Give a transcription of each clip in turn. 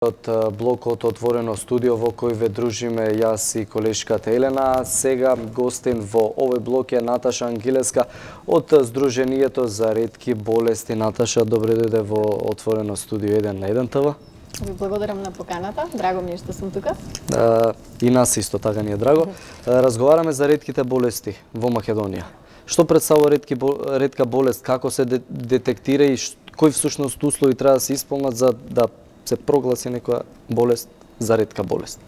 од блокот Отворено студио во кој ве дружиме јас и колешката Елена. Сега гостин во овој блок е Наташа Ангилеска од Сдруженијето за ретки болести. Наташа, добре дојде во Отворено студио 1 на 1 ТВ. Ви благодарам на поканата. Драго ми е што сум тука. И нас исто така ни е драго. Разговараме за ретките болести во Македонија. Што представува ретка болест, како се детектира и кои всушност услови треба да се исполнат за да се прогласи некоја болест за ретка болест?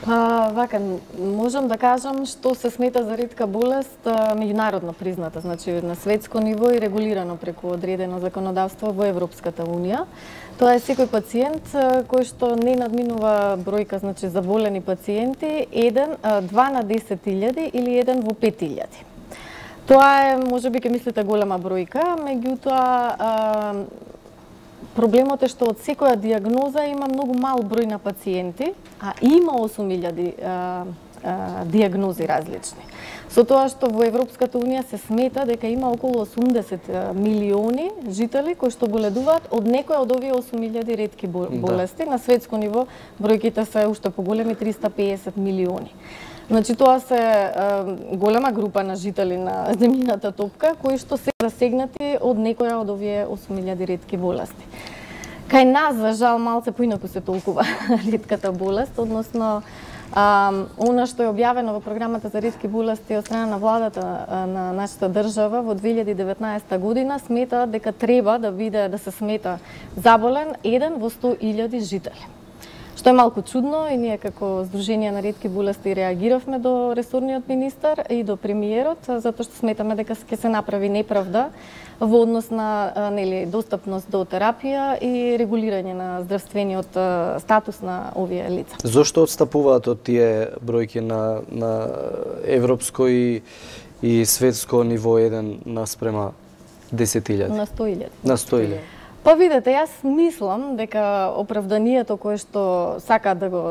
Вака, можам да кажам што се смета за ретка болест меѓународно призната, значи на светско ниво и регулирано преку одредено законодавство во Европската унија. Тоа е секој пациент кој што не надминува бројка, значи заболени пациенти, 2 на 10.000 или 1 во 5.000. Тоа е, можеби ќе мислите, голема бројка, меѓутоа проблемот е што од секоја диагноза има многу мал број на пациенти, а има 8.000 диагнози различни. Со тоа што во Европската унија се смета дека има околу 80 милиони жители кои што боледуваат од некоја од овие 8.000 ретки болести. На светско ниво бројките се уште поголеми, 350 милиони. Значи тоа се голема група на жители на земјината топка кои што се засегнати од некоја од овие 8.000 ретки болести. Кај нас, за жал, малце поинаку се толкува ретката болест, односно она што е објавено во програмата за ретки болести од страна на владата на нашата држава во 2019 година смета дека треба да се смета заболен 1 во 100.000 жители. Што е малку чудно и ние како Сдружение на ретки болести реагиравме до ресорниот министар и до премиерот, затоа што сметаме дека ќе се направи неправда во однос на достапност до терапија и регулирање на здравствениот статус на овие лица. Зошто отстапуваат од тие бројки на европско и светско ниво 1 наспрема 10.000? На 100.000. На 100.000. Па видете, јас мислам дека оправданието кое што сакаат да го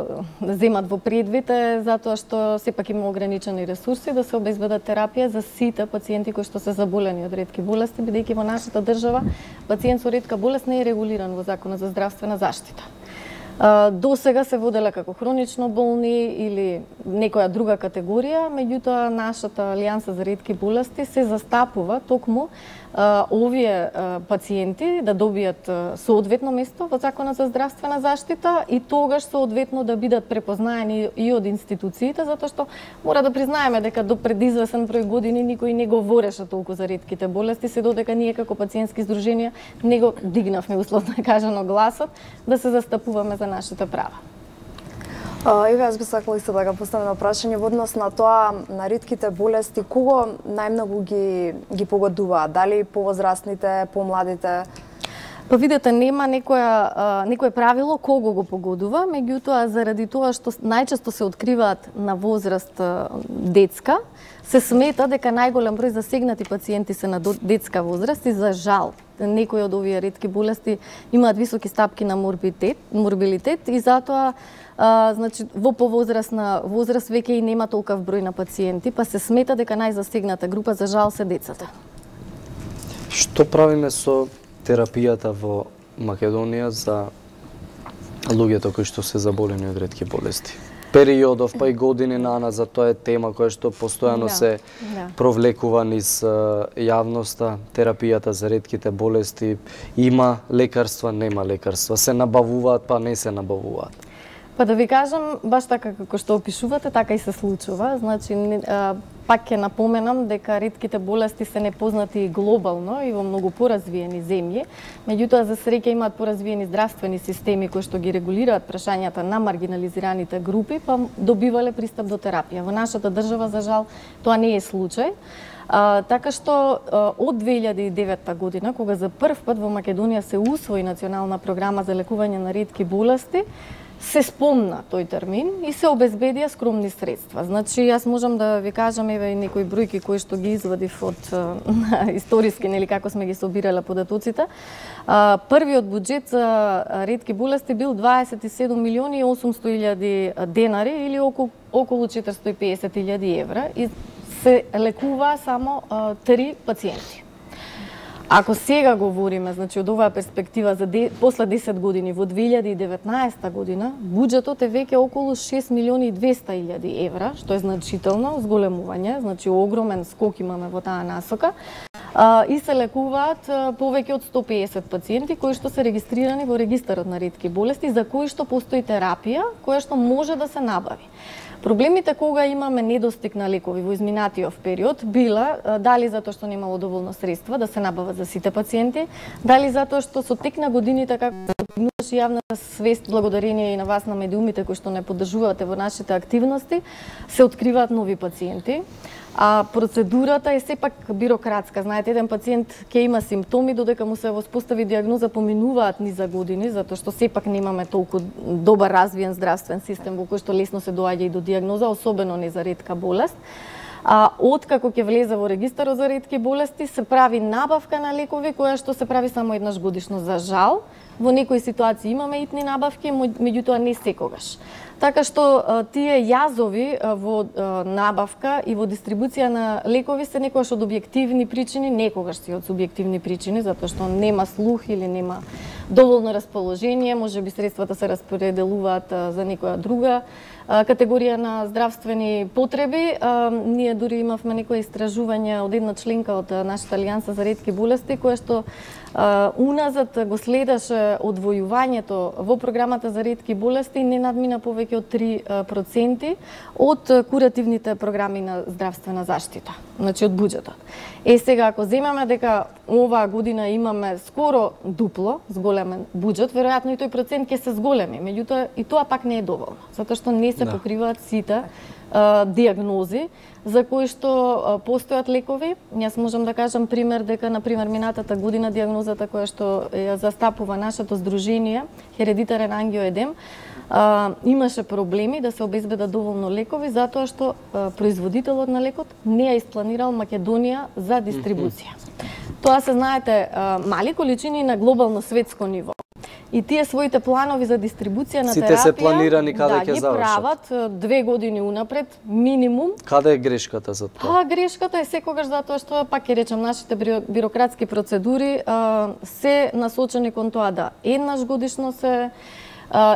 земат во предвид е затоа што сепак има ограничени ресурси да се обезбедат терапија за сите пациенти кои што се заболени од ретки болести, бидејќи во нашата држава пациент со ретка болест не е регулиран во Законот за здравствена заштита. До сега се воделе како хронично болни или некоја друга категорија, меѓутоа нашата Алијанса за ретки болести се застапува токму овие пациенти да добијат соодветно место во Законот за здравствена заштита и тогаш соодветно да бидат препознаени и од институциите, затоа што мора да признаеме дека до пред извесен број години никој не говореше толку за ретките болести, се додека ние како пациентски здруженија не го дигнавме, условно кажано, гласот да се застапуваме за нашите права. Еве, јас би сакала исто да го поставам прашање во однос на тоа, на ретките болести, кого најмногу ги погодуваат? Дали повозрастните, помладите? Па видете, нема некое правило кого го погодува, меѓутоа заради тоа што најчесто се откриваат на возраст детска, се смета дека најголем број засегнати пациенти се на детска возраст и за жал некои од овие ретки болести имаат високи стапки на морбилитет и затоа значи во повозрастна возраст веќе и нема толков број на пациенти, па се смета дека најзасегната група за жал се децата. Што правиме со терапијата во Македонија за луѓето кои што се заболени од ретки болести? Периодов, па и години наназад, тоа е тема која што постојано се провлекува низ јавноста. Терапијата за ретките болести има лекарства, нема лекарства, се набавуваат, па не се набавуваат. Па да ви кажам, баш така како што опишувате, така и се случува. Значи, пак ќе напоменам дека ретките болести се непознати глобално и во многу поразвиени земји. Меѓутоа, за среќа имаат поразвиени здравствени системи кои што ги регулираат прашањата на маргинализираните групи, па добивале пристап до терапија. Во нашата држава, за жал, тоа не е случај. Така што од 2009 година, кога за прв пат во Македонија се усвои национална програма за лекување на ретки болести, се спомна тој термин и се обезбедија скромни средства. Значи, јас можам да ви кажам еве и некои бројки кои што ги извадив од историски, нели како сме ги собирале податоците. Првиот буџет за ретки болести бил 27 милиони и 800 илјади денари или околу 450.000 евра и се лекува само 3 пациенти. Ако сега говориме, значи од оваа перспектива за после 10 години во 2019 година, буџетот е веќе околу 6.200.000 евра, што е значително зголемување, значи огромен скок имаме во таа насока. И се лекуваат повеќе од 150 пациенти кои што се регистрирани во регистарот на ретки болести, за кои што постои терапија која што може да се набави. Проблемите кога имаме недостиг на лекови во изминатиот период била дали затоа што немало доволно средства да се набават за сите пациенти, дали затоа што со тек на годините како се јавната свест благодарение и на вас на медиумите кои што не поддржувате во нашите активности, се откриваат нови пациенти. А процедурата е сепак бирократска. Знаете, еден пациент ќе има симптоми, додека му се воспостави диагноза, поминуваат низа години, затоа што сепак немаме толку добар развиен здравствен систем во кој што лесно се доаѓа и до диагноза, особено не за ретка болест. Откако ќе влезе во регистарот за ретки болести, се прави набавка на лекови, која што се прави само еднаш годишно. За жал, во некои ситуации имаме итни набавки, меѓутоа не секогаш. Така што тие јазови во набавка и во дистрибуција на лекови се некогаш од објективни причини, некогаш се од субјективни причини, затоа што нема слух или нема доволно расположение, можеби средствата се распределуваат за некоја друга категорија на здравствени потреби. Ние дури имавме некои истражувања од една членка од нашата Алијанса за ретки болести, која што уназад го следеше одвојувањето во програмата за ретки болести и не надмина повеќе од 3% од куративните програми на здравствена заштита, значи од буџетот. Сега, ако земеме дека оваа година имаме скоро дупло зголемен буџет, веројатно и тој процент ќе се зголеми, меѓутоа и тоа пак не е доволно, затоа што не се покриваат сите диагнози за кои што постојат лекови. Јас можам да кажам пример дека например минатата година диагнозата која што ја застапува нашето здружение хередитарен ангиоедем имаше проблеми да се обезбедат доволно лекови затоа што производителот на лекот не ја испланирал Македонија за дистрибуција. Тоа се знаете мали количини на глобално светско ниво. И тие своите планови за дистрибуција на терапија се планирани каде ќе завршат. Прават 2 години унапред минимум. Каде е грешката за тоа? Грешката е секогаш затоа што пак ќе речем нашите бирократски процедури се насочени кон тоа да еднаш годишно се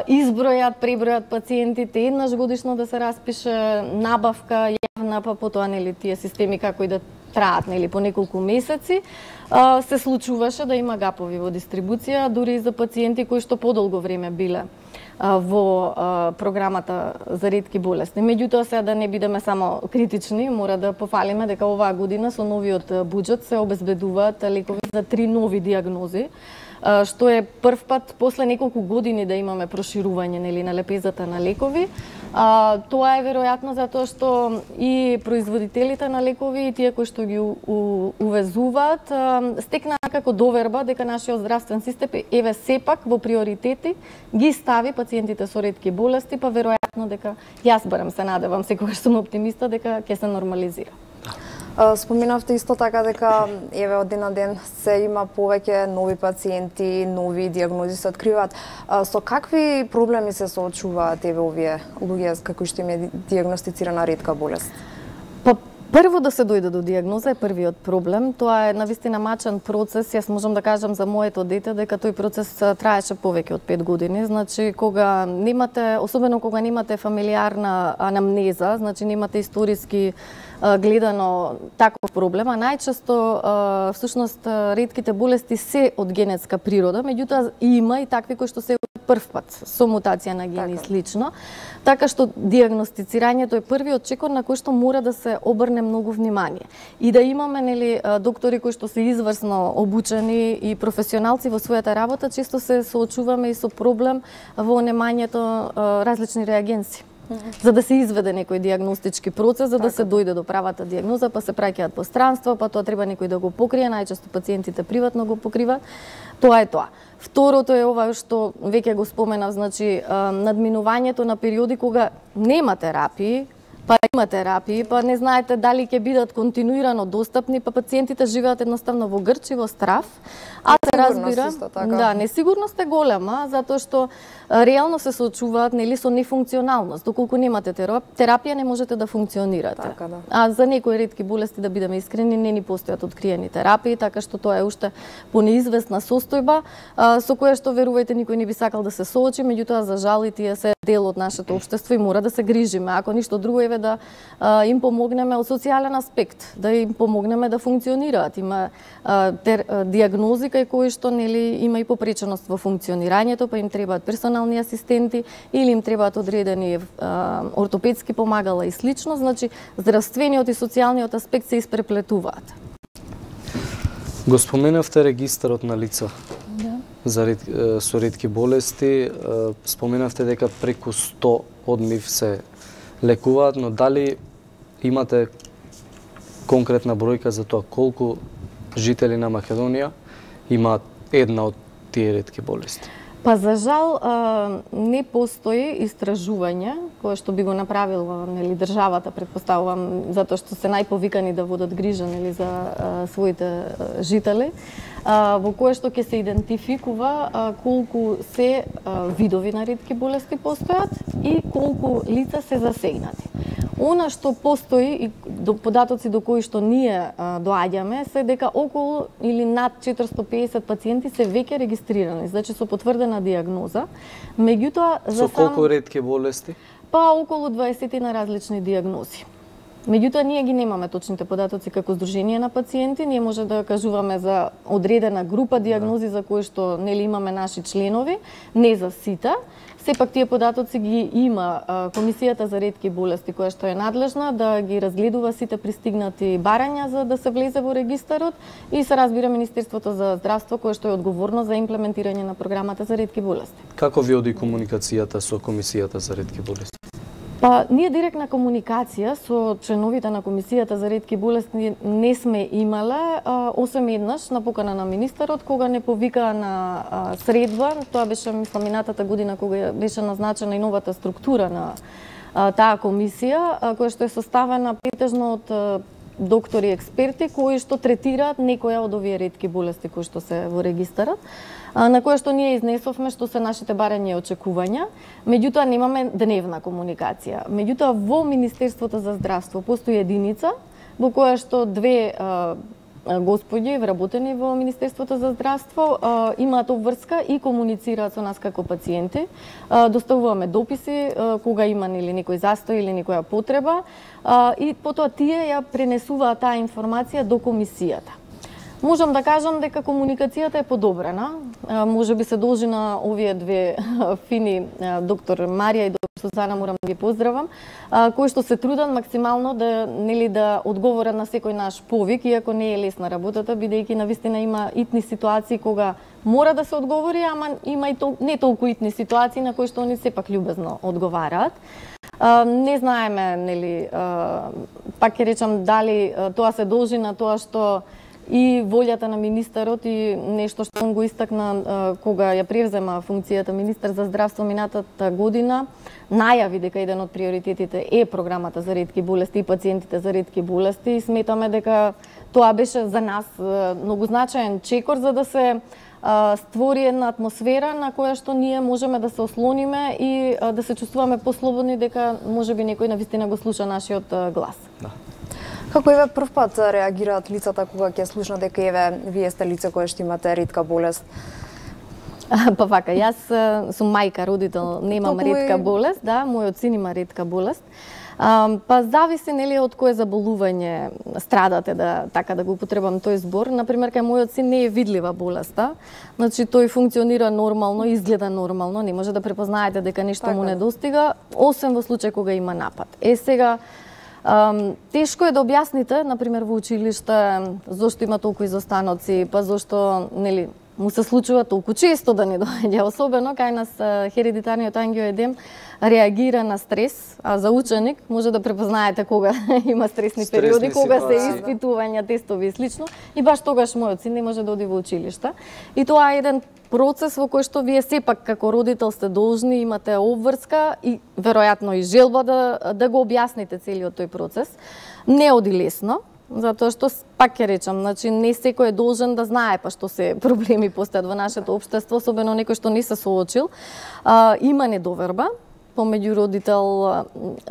избројат, пребројат пациентите, еднаш годишно да се распише набавка јавна, па потоа нели тие системи како и да траат нели по неколку месеци, се случуваше да има гапови во дистрибуција, дури и за пациенти кои што подолго време биле во програмата за ретки болести. Меѓутоа сега да не бидеме само критични, мора да пофалиме дека оваа година со новиот буџет се обезбедуваат лекови за 3 нови диагнози, што е прв пат после неколку години да имаме проширување нели на лепезата на лекови. Тоа е веројатно затоа што и производителите на лекови и тие кои што ги увезуваат стекнаа како доверба дека нашиот здравствен систем еве сепак во приоритети ги стави пациентите со ретки болести, па веројатно дека јас барем се надевам, секогаш сум оптимиста дека ќе се нормализира. Споминавте исто така дека еве од ден на ден се има повеќе нови пациенти, нови диагнози се откриваат. Со какви проблеми се соочуваат еве овие луѓе како што им е диагностицирана ретка болест? Прво да се дојде до диагноза е првиот проблем. Тоа е навистина мачен процес. Јас можам да кажам за моето дете дека тој процес траеше повеќе од 5 години. Значи кога немате, особено кога немате фамилиарна анамнеза, значи немате историски гледано таков проблем, а најчесто всушност ретките болести се од генетска природа, меѓутоа има и такви кои што се прв пат со мутација на гени и слично. Така што диагностицирањето е првиот чекор на кој што мора да се обрне многу внимание. И да имаме нели доктори кои што се изврсно обучени и професионалци во својата работа, често се соочуваме и со проблем во немањето различни реагенси. За да се изведе некој диагностички процес, за да се дојде до правата диагноза, па се праќаат по странство, па тоа треба некој да го покрие, најчесто пациентите приватно го покриваат. Тоа е тоа. Второто е ова што веќе го споменав, значи надминувањето на периоди кога нема терапии, Па има терапии, па не знаете дали ќе бидат континуирано достапни, па пациентите живеат едноставно во грч и во страв. А се разбира, да, несигурност е голема, затоа што реално се соочуваат нели со нефункционалност. Доколку немате терапија не можете да функционирате. Така, да. А за некои ретки болести, да бидеме искрени, не ни постојат откриени терапии, така што тоа е уште по неизвестна состојба, со која што верувајте никој не би сакал да се соочи, меѓутоа за жал и тие се дел од нашето општество и мора да се грижиме. Ако ништо друго еве да им помогнеме од социјален аспект, да им помогнеме да функционираат. Има диагнози кај кои што нели има и попреченост во функционирањето, па им требаат персонални асистенти или им требаат одредени ортопедски помагала и слично, значи здравствениот и социјалниот аспект се испреплетуваат. Го споменавте регистарот на лица Да. со ретки болести, споменавте дека преку 100 од нив се лекуваат, но дали имате конкретна бројка за тоа колку жители на Македонија имаат една од тие ретки болести? Па за жал не постои истражување кое што би го направила нели државата, претпоставувам, затоа што се најповикани да водат грижа нели за своите жители, во кое што ќе се идентификува колку се видови на ретки болести постојат и колку лица се засегнати. Она што постои и податоци до кои што ние доаѓаме се дека околу или над 450 пациенти се веќе регистрирани, значи со потврдена диагноза. Меѓутоа за со колку ретки болести? Па околу 20 на различни диагнози. Меѓутоа ние ги немаме точните податоци како Сдружение на пациенти, ние може да кажуваме за одредена група диагнози за кои што нели имаме наши членови, не за сите. Сепак тие податоци ги има Комисијата за ретки болести, која што е надлежна да ги разгледува сите пристигнати барања за да се влезе во регистарот и се разбира Министерството за здравство кое што е одговорно за имплементирање на програмата за ретки болести. Како ви оди комуникацијата со Комисијата за ретки болести? Па, ние директна комуникација со членовите на Комисијата за ретки болести не сме имале, освен еднаш на покана на министерот, кога не повика на средба. Тоа беше, мислам, минатата година, кога беше назначена и новата структура на таа комисија, која што е составена претежно од доктори експерти кои што третираат некоја од овие ретки болести кои што се во регистарот, на која што ние изнесовме што се нашите барања и очекувања, меѓутоа немаме дневна комуникација. Меѓутоа во Министерството за здравство постои единица во која што две господи вработени во Министерството за здравство имаат обврска и комуницираат со нас како пациенти. Доставуваме дописи кога има нели некој застој или некоја потреба и потоа тие ја пренесуваат таа информација до комисијата. Можам да кажам дека комуникацијата е подобрена. Може би се должи на овие две фини, доктор Марија и доктор Сузана, морам да ги поздравам, кои што се трудат максимално да нели да одговорат на секој наш повик, иако не е лесна работата, бидејќи навистина има итни ситуации кога мора да се одговори, ама има и не толку итни ситуации на кои што они сепак љубезно одговараат. Не знаеме нели пак ќе речам дали тоа се должи на тоа што и волјата на министерот и нешто што он го истакна кога ја превзема функцијата министер за здравство минатата година, најави дека еден од приоритетите е програмата за ретки болести и пациентите за ретки болести и сметаме дека тоа беше за нас многу значаен чекор за да се створи една атмосфера на која што ние можеме да се ослониме и да се чувствуваме послободни дека можеби некој навистина го слуша нашиот глас. Да. Како еве прв пат реагираат лицата кога ќе слушнат дека еве вие сте лице кое што имате ретка болест? Па вака, јас сум мајка, родител, немам ретка болест, да, мојот син има ретка болест. Па зависи нели од кое заболување страдате, да така да го употребам тој збор. Например, кај мојот син не е видлива болеста. Значи тој функционира нормално, изгледа нормално, не може да препознаете дека нешто му недостига, освен во случај кога има напад. Сега тешко е да објасните, например, во училиште, зошто има толку изостаноци, па зошто, нели, му се случува толку често да не доаѓа, особено кај нас хередитарниот ангиоедем реагира на стрес, а за ученик може да препознаете кога има стресни периоди, кога се испитувања, тестови и слично, и баш тогаш мојот син не може да оди во училиште. И тоа е еден процес во кој што вие сепак како родител сте должни, имате обврска и веројатно и желба да го објасните целиот тој процес. Не оди лесно, затоа што пак ќе речам, значи не секој е должен да знае па што се проблеми постојат во нашето општество, особено некој што не се соочил. Има недоверба помеѓу родител,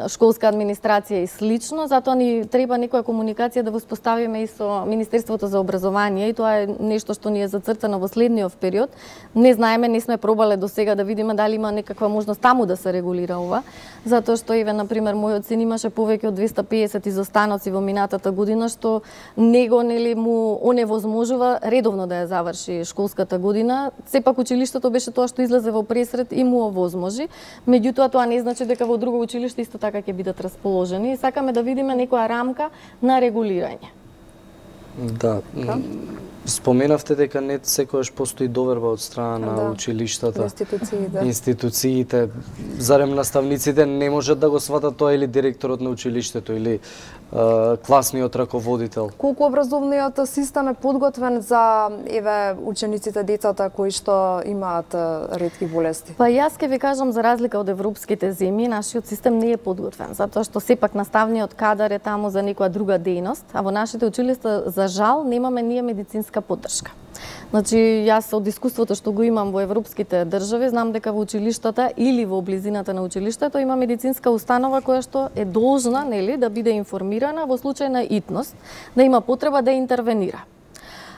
школска администрација и слично, затоа ни треба некоја комуникација да воспоставиме и со Министерството за образование, и тоа е нешто што ни е зацртано во следниот период. Не знаеме, не сме пробале до сега да видиме дали има некаква можност таму да се регулира ова, затоа што еве на пример мојот син имаше повеќе од 250 изостаноци во минатата година, што него му оневозможува редовно да ја заврши школската година. Сепак училиштето беше тоа што излезе во пресред и му овозможи. Меѓутоа тоа не значи дека во друго училиште исто така ќе бидат расположени, и сакаме да видиме некоја рамка на регулирање. Да. Споменавте дека не секогаш постои доверба од страна на училиштата, институциите. Зарем наставниците не можат да го сватат тоа, или директорот на училиштето, или класниот раководител? Колку образовниот систем е подготвен за учениците, децата кои што имаат ретки болести? Па јас ќе ви кажам, за разлика од европските земји, нашиот систем не е подготвен, затоа што сепак наставниот кадар е таму за некоја друга дејност, а во нашите училишта за жал немаме ние медицинска поддршка. Значи, јас од искуството што го имам во европските држави, знам дека во училиштата или во близината на училиштето има медицинска установа која што е должна, нели, да биде информирана во случај на итност, да има потреба да интервенира.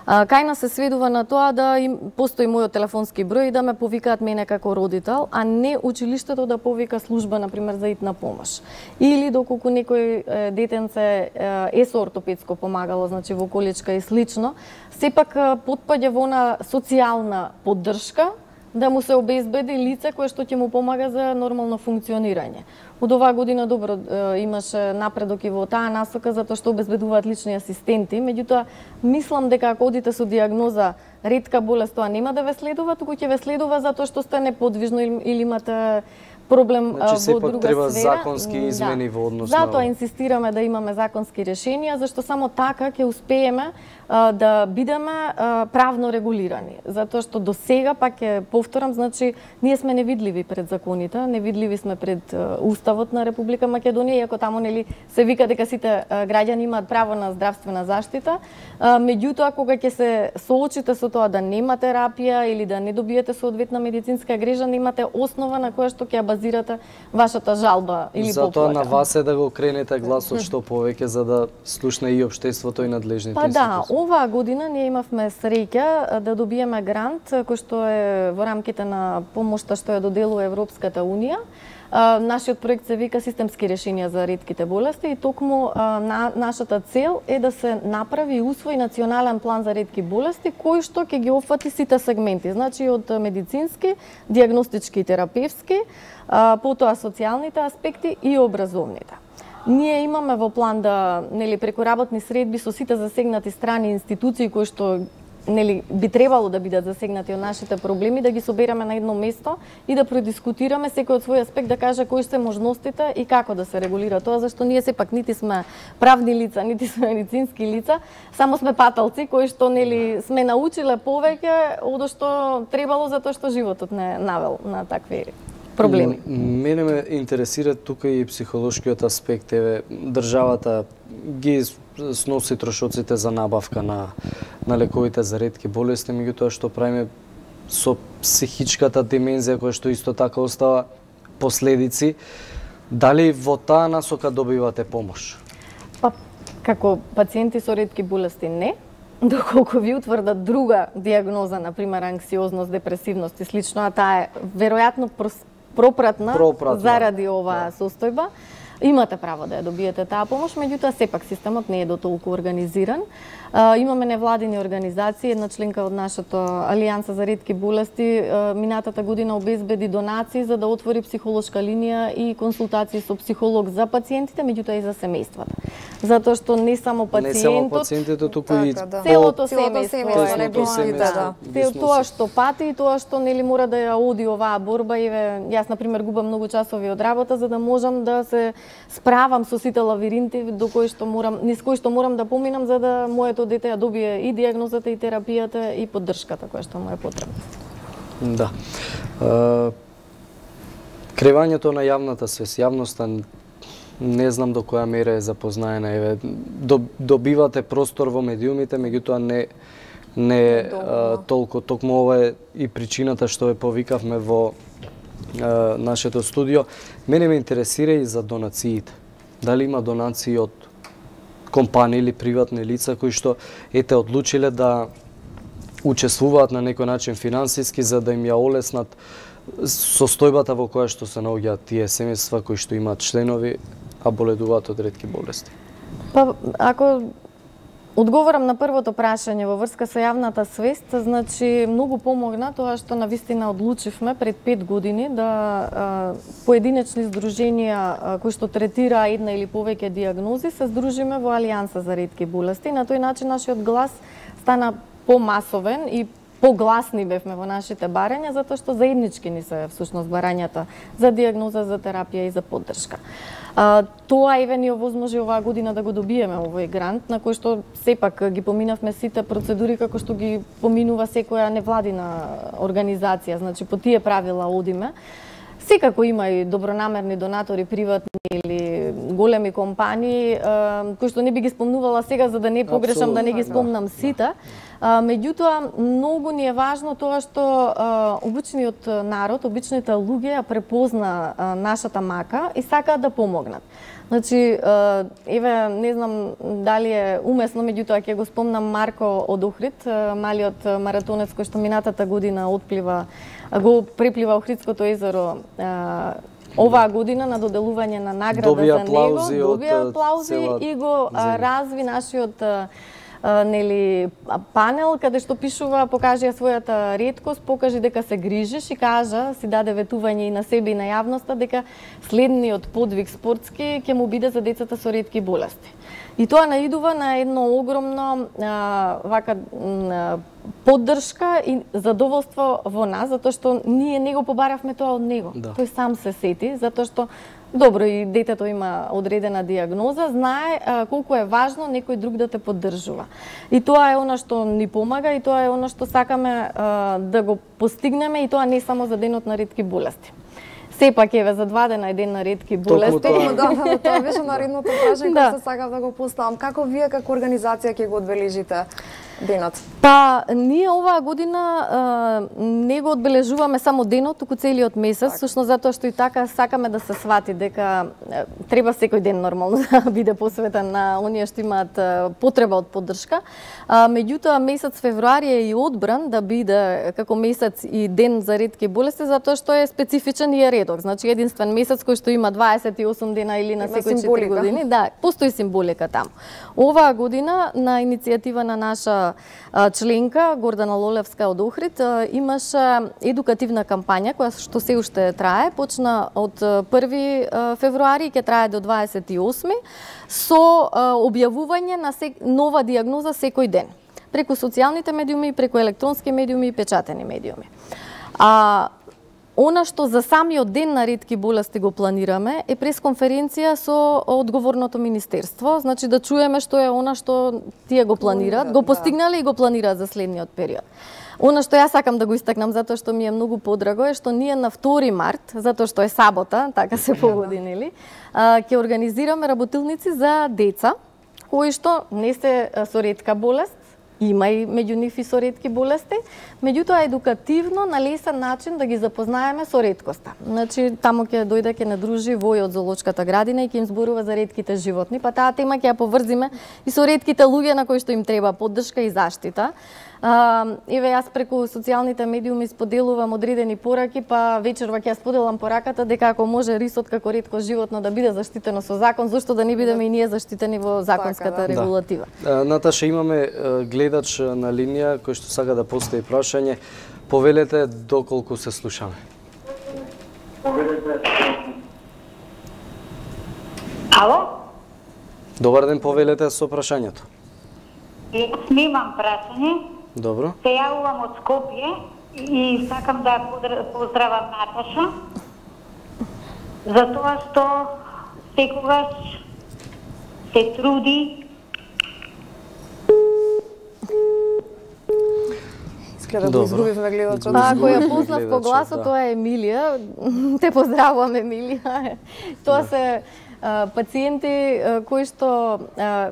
Кај нас се сведува на тоа да постои мојот телефонски број и да ме повикаат мене како родител, а не училиштето да повика служба, например, за итна помош. Или доколку некој детенце е со ортопедско помагало, значи во количка и слично, сепак потпаѓа во она социјална поддршка да му се обезбеди лице кое што ќе му помага за нормално функционирање. Од оваа година добро имаше напредок и во таа насока, затоа што обезбедуваат лични асистенти, меѓутоа мислам дека ако одите со диагноза ретка болест, тоа нема да ве следува, туку ќе ве следува затоа што сте неподвижно или имате проблем во друга сфера. Значи, треба законски измени во однос на... Затоа инсистираме да имаме законски решенија, зашто само така ќе успееме да бидеме правно регулирани. Затоа што до сега, пак ќе повторам, значи, ние сме невидливи пред законите, невидливи сме пред Уставот на Република Македонија, иако таму нели се вика дека сите граѓани имаат право на здравствена заштита, меѓутоа кога ќе се соочите со тоа да нема терапија или да не добиете соодветна медицинска грижа, немате основа на која што ќе базирате вашата жалба или поплака. Затоа на вас е да го кренете гласот што повеќе, за да слушне и општеството и надлежните институции. Оваа година ние имавме среќа да добиеме грант кој што е во рамките на помошта што ја доделува Европската унија. Нашиот проект се вика Системски решенија за ретките болести, и токму нашата цел е да се направи и усвои национален план за ретки болести кој што ќе ги опфати сите сегменти, значи од медицински, дијагностички и терапевски, потоа социјалните аспекти и образовните. Ние имаме во план да, нели, преку работни средби со сите засегнати страни и институции кои што, нели, би требало да бидат засегнати од нашите проблеми, да ги собереме на едно место и да продискутираме секој од свој аспект, да каже кои се можностите и како да се регулира тоа, зашто ние сепак нити сме правни лица, нити сме медицински лица, само сме паталци кои што, нели, сме научиле повеќе од што требало, затоа што животот не навел на такви проблеми. Мене ме интересира тука и психолошкиот аспект. Еве, државата ги сноси трошоците за набавка на лековите за ретки болести, меѓутоа што правиме со психичката димензија која што исто така остава последици. Дали во таа насока добивате помош? Па, како пациенти со ретки болести не, доколку ви утврдат друга диагноза, например анксиозност, депресивност и слично, а таа е веројатно пропратна заради оваа состојба, имате право да ја добиете таа помош, меѓутоа сепак системот не е дотолку организиран. Имаме невладини организации, една членка од нашата Алијанса за ретки болести минатата година обезбеди донации за да отвори психолошка линија и консултации со психолог за пациентите, меѓутоа и за семејствата. затоа што не само Не само пациентот, пациентите, туку и целото семејство, семејство, не тесното семејство. Те тоа што пати и тоа што нели мора да ја оди оваа борба, јас на пример губам многу часови од работа за да можам да се справам со сите лавиринти низ кои што морам да поминам за да моето дете ја добие и дијагнозата и терапијата и поддршката која што му е потребна. Да. Кревањето на јавната свест, јавноста не знам до која мера е запознаена. Еве, добивате простор во медиумите, меѓутоа не толку. Токму ова е и причината што ве повикавме во нашето студио. Мене ме интересира и за донациите. Дали има донации од компании или приватни лица кои што одлучиле да учествуваат на некој начин финансиски за да им ја олеснат состојбата во која што се наоѓаат тие семејства кои што имаат членови а боледуваат од ретки болести. Па ако одговорам на првото прашање во врска со јавната свест, значи многу помогна тоа што навистина одлучивме пред 5 години да поединечни здруженија кои што третираа една или повеќе дијагнози се здружиме во Алијанса за ретки болести. На тој начин нашиот глас стана помасовен и погласни бевме во нашите барања, затоа што заеднички ни се всушност барањата за дијагноза, за терапија и за поддршка. Тоа еве ни овозможи оваа година да го добиеме овој грант, на кој што сепак ги поминавме сите процедури како што ги поминува секоја невладина организација, значи по тие правила одиме. Секако има и добронамерни донатори, приватни или големи компании, кои што не би ги спомнувала сега за да не погрешам, да не ги спомнам сите. Меѓутоа, многу ни е важно тоа што обичниот народ, обичните луѓе ја препозна нашата мака и сакаат да помогнат. Значи, еве, не знам дали е умесно, меѓутоа ќе го спомнам Марко од Охрид, малиот маратонец кој што минатата година го преплива Охридското езеро оваа година на доделување на награда за него, добија аплаузи и го разви нашиот панел каде што пишува покажи ја својата реткост, покажи дека се грижиш и кажа, си даде ветување и на себе и на јавноста дека следниот подвиг спортски ќе му биде за децата со ретки болести. И тоа наидува на едно огромно поддршка и задоволство во нас, затоа што ние не го побаравме тоа од него. Да. Тој сам се сети, затоа што добро и детето има одредена дијагноза, знае колку е важно некој друг да те поддржува. И тоа е она што ни помага и тоа е она што сакаме да го постигнеме и тоа не само за денот на ретки болести. Сепак еве за 2 дена е ден на ретки болести. Тоа беше наредното прашање кој што сакав да го поставам. Како вие како организација ќе го одбележите денот? Па, ние оваа година не го одбележуваме само денот, туку целиот месец, всушност затоа што и така сакаме да се свати дека треба секој ден нормално да биде посветен на оние што имаат потреба од поддршка. Меѓутоа месец февруари е и одбран да биде како месец и ден за ретки болести затоа што е специфичен и е редок. Значи единствен месец кој што има 28 дена или на секој 4 години. Да, постои символика таму. Оваа година на иницијатива на наша членка Гордана Лолевска од Охрид имаше едукативна кампања која што се уште трае, почна од 1 февруари и ќе трае до 28 со објавување на нова дијагноза секој ден преку социјалните медиуми, преку електронски медиуми и печатени медиуми. Она што за самиот ден на ретки болести го планираме е пресконференција со одговорното министерство, значи да чуеме што е она што тие го планираат, го постигнале и го планираат за следниот период. Она што јас сакам да го истакнам затоа што ми е многу подраго е што ние на 2 март, затоа што е сабота, така се погоди, нели, ќе организираме работилници за деца кои што не се со ретка болест, има и меѓу нив и со ретки болести, меѓутоа едукативно на лесен начин да ги запознаеме со реткоста. Значи таму ќе дојде ќе не дружи Вој од зоолошката градина и ќе им зборува за ретките животни, па таа тема ќе ја поврзиме и со ретките луѓе на кои што им треба поддршка и заштита. Еве јас преку социјалните медиуми споделувам одредени пораки, па вечерва ќе ја споделам пораката дека ако може рисот како ретко животно да биде заштитено со закон, зошто да не бидеме и ние заштитени во законската регулатива. Наташа, имаме гледач на линија кој што сака да постави прашање. Повелете доколку се слушаме. Ало? Добар ден, повелете со прашањето. Снимам прашање. Добро. Се јавувам од Скопје и сакам да поздравам Наташа за тоа што секогаш се труди. Изгледа да изгубивме гледачот. Ако ја познав по гласот, тоа е Емилија. Те поздравувам, Емилија. Тоа се пациенти кои што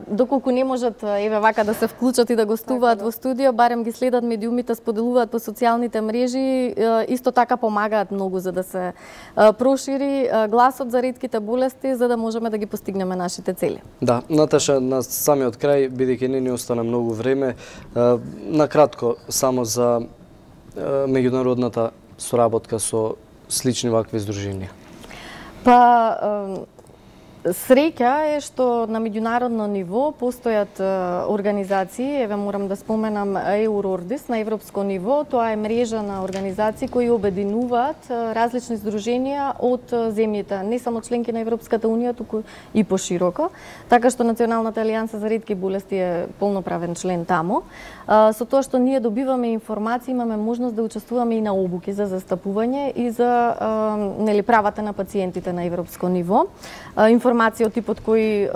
доколку не можат еве вака да се вклучат и да гостуваат во студио, барем ги следат медиумите, споделуваат по социјалните мрежи, исто така помагаат многу за да се прошири гласот за ретките болести, за да можеме да ги постигнеме нашите цели. Да, Наташа, на самиот крај, бидејќи не ни остана многу време, на кратко само за меѓународната соработка со слични вакви здруженија. Па среќа е што на меѓународно ниво постојат организации, еве морам да споменам Eurordis на европско ниво, тоа е мрежа на организации кои обединуваат различни здруженија од земјите, не само членки на Европската унија, туку и пошироко, така што Националната алијанса за ретки болести е полноправен член таму. Со тоа што ние добиваме информации, имаме можност да учествуваме и на обуки за застапување и за правата на пациентите на европско ниво. Информација од типот кои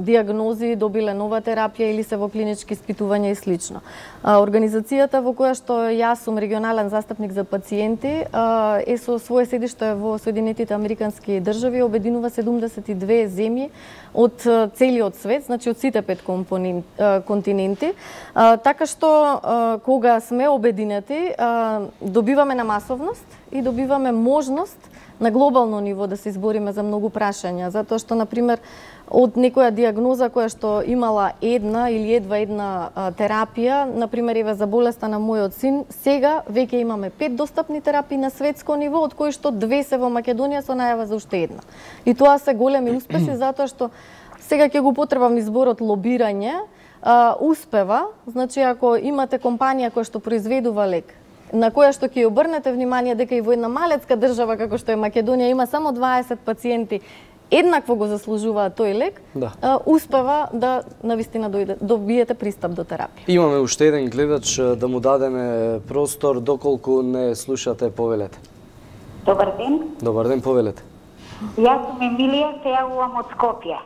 диагнози добиле нова терапија или се во клинички испитувања и слично. Организацијата во која што јас сум регионален застапник за пациенти е со свое седиште во Соединетите Американски држави, обединува 72 земји од целиот свет, значи од сите 5 континенти, така што кога сме обединети добиваме на масовност и добиваме можност на глобално ниво да се избориме за многу прашања, затоа што, например, од некоја диагноза која што имала една или едва една терапија, например, еве за болеста на мојот син, сега веќе имаме 5 достапни терапии на светско ниво, од кои што 2 се во Македонија со најава за уште една. И тоа се големи успеси, затоа што сега ќе го потребам изборот лобирање, успева, значи ако имате компанија која што произведува лек, на која што ќе обрнете внимание дека и во една малецка држава како што е Македонија има само 20 пациенти еднакво го заслужуваат тој лек, успева да навистина добиете пристап до терапија. Имаме уште еден гледач, да му дадеме простор, доколку не слушате, повелете. Добар ден. Добар ден, повелете. Јас сум Емилија, се јавувам од Скопје.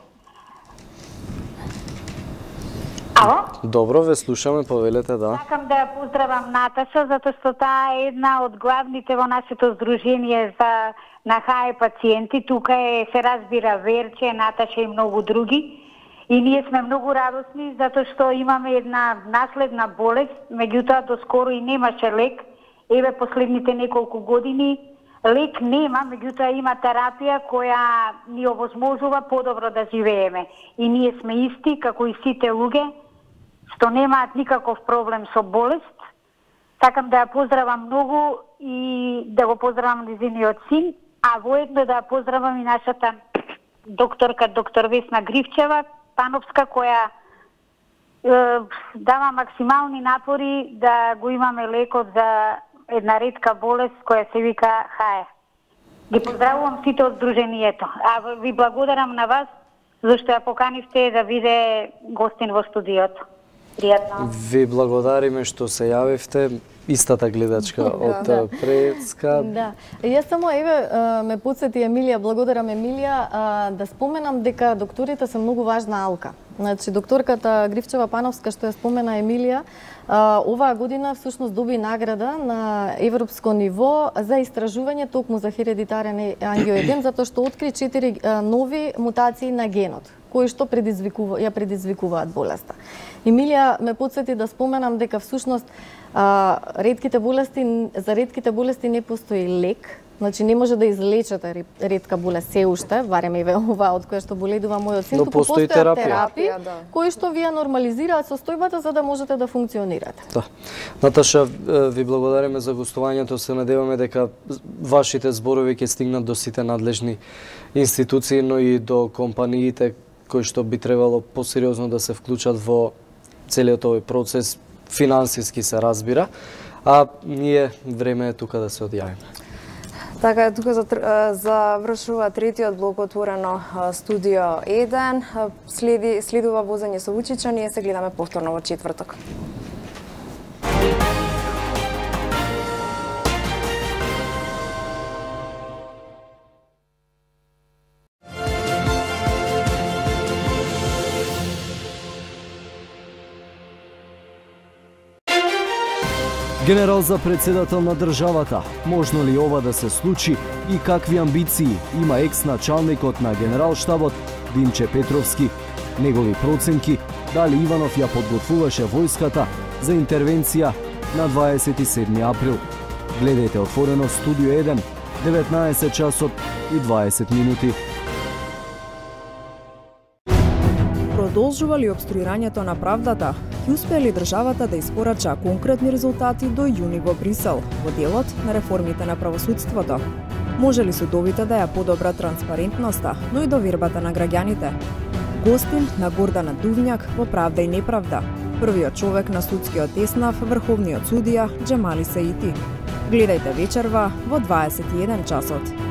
Ало? Добро, ве слушаме, повелете, да. Сакам да ја поздравам Наташа, затоа што таа е една од главните во нашето здружение за на ХАЕ пациенти. Тука се разбира Верче, Наташа и многу други. И ние сме многу радосни, затоа што имаме една наследна болест, меѓутоа доскоро и немаше лек. Еве последните неколку години лек нема, меѓутоа има терапија која ни овозможува подобро да живееме. И ние сме исти, како и сите луѓе, што немаат никаков проблем со болест. Сакам да ја поздравам многу и да го поздравам незиниот син, а воедно да ја поздравам и нашата докторка, доктор Весна Гривчева, Пановска, која дава максимални напори да го имаме лекот за една ретка болест која се вика ХАЕ. Ги поздравувам сите од здруженијето. А ви благодарам на вас зашто ја поканивте да биде гостин во студиото. Пријатно. Ви благодариме што се јавивте. Истата гледачка од Предска. Да. Јас само еве ме потсети Емилија, благодарам Емилија, да споменам дека докторите се многу важна алка. Значи докторката Гривчева Пановска што ја спомена Емилија, оваа година всушност доби награда на европско ниво за истражување токму за хередитарен ангиоедем, затоа што откри 4 нови мутации на генот кои што ја предизвикуваат болеста. Емилија ме потсети да споменам дека всушност за ретките болести не постои лек, значи не може да излечите ретка болест се уште, барем еве ова од која што боледува мојот син, туку постојат терапии кои што ви ја нормализираат состојбата за да можете да функционирате. Да. Наташа, ви благодариме за гостувањето, се надеваме дека вашите зборови ќе стигнат до сите надлежни институции, но и до компаниите кои што би требало посериозно да се вклучат во целиот овој процес, финансиски се разбира, а ние време е тука да се одјавиме. Така е, тука завршува третиот блок отворено студио 1. Следува возење со Вучича, ние се гледаме повторно во четврток. Генерал за председател на државата, можно ли ова да се случи и какви амбиции има екс-началникот на генералштабот Димче Петровски? Негови проценки дали Иванов ја подготвуваше војската за интервенција на 27 април. Гледајте отворено студио 1, 19 часот и 20 минути. Продолжува ли обструирањето на правдата? Ќе успее ли државата да испорача конкретни резултати до јуни во Брисел, во делот на реформите на правосудството? Може ли судовите да ја подобрат транспарентноста, но и довербата на граѓаните? Гостин на Гордана Дувњак во Правда и неправда, првиот човек на судскиот еснав, врховниот судија Џемали Сеити. Гледајте вечерва во 21 часот.